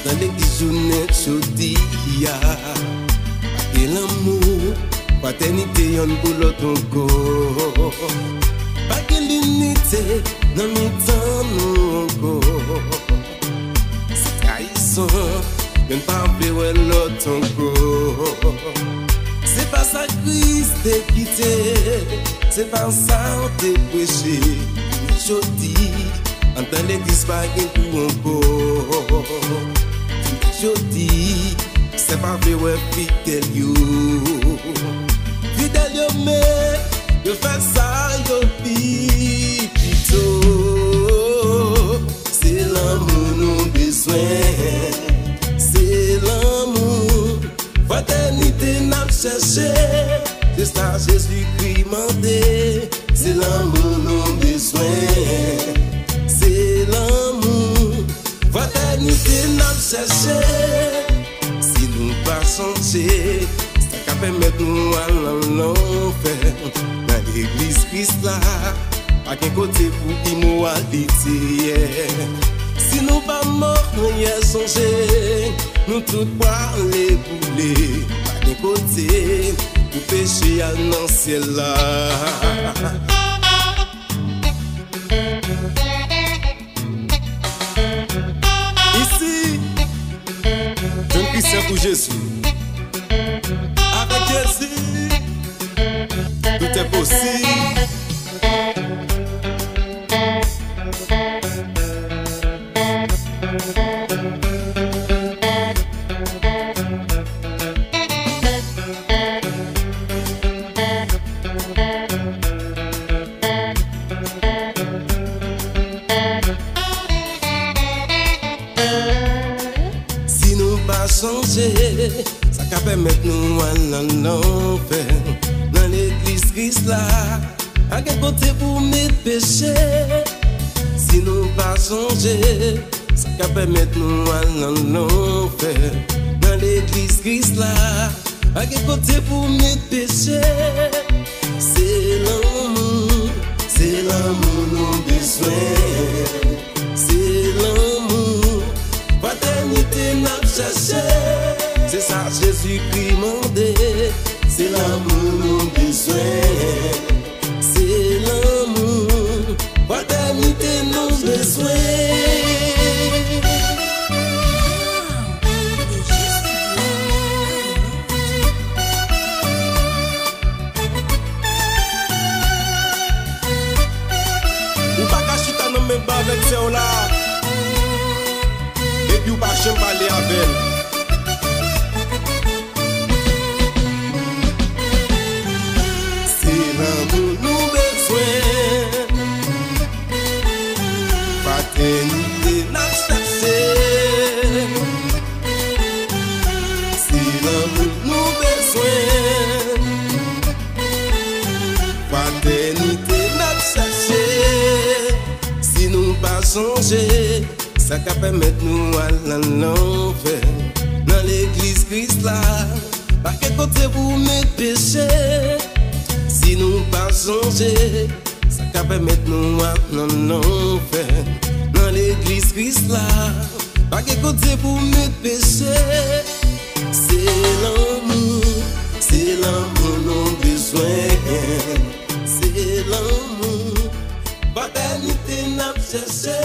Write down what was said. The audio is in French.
dans l'église journée chaudia. Et l'amour, fraternité, yon pour l'autre encore. Pas que l'unité, dans mes temps encore. C'est trahison, yon pas oublier l'autre encore. C'est pas ça Christ t'est quitté, c'est pas ça on t'est prêché. Jodi, entend l'église pas tout encore. Jodi, c'est pas vrai ouais fidèle yo. Fidèle yo mais yo fait ça yo plutôt. C'est l'amour nous besoin. C'est l'amour. Fraternité n'a cherché. C'est ça Jésus-Christ mandé. C'est l'amour nous besoin. C'est l'amour. Fraternité n'a cherché. Si nous pas changer, ça va permettre nous à l'enfer. Dans l'église Christ là, à quel côté pour immoralité. Si nous pas morts, nous y a songé. Nous tous parler bouler. À quel côté pour pécher à dans ciel là. Ici, je ne Christian pour Jésus. Avec Jésus, tout est possible. Ça va permettre nous à l'enfer. Dans l'église Christ là, à quel côté pour mes péchés. Si nous pas changer, ça va permettre nous à l'enfer. Dans l'église Christ là, à quel côté pour mes péchés. C'est l'amour nous besoin. C'est l'amour, fraternité n'a cherché. C'est ça Jésus-Christ mandé. C'est l'amour nous besoin. C'est l'amour, fraternité nous besoin. Ou pas qu'à chuter dans même pas avec ces là. Et puis ou pas jamais parler avec elle. L'amour nous besoin. Fraternité n'a cherché. Si l'amour nous besoin. Fraternité n'a cherché. Si nous pas changer, ça va permettre nous à l'enfer. Dans l'église Christ là, à quel côté vous mettez péché. Si nous pas changer, ça va permettre nous à l'enfer. Dans l'église Christ là, à quel côté pour mes péchés. C'est l'amour nous besoin. C'est l'amour, fraternité n'a cherché.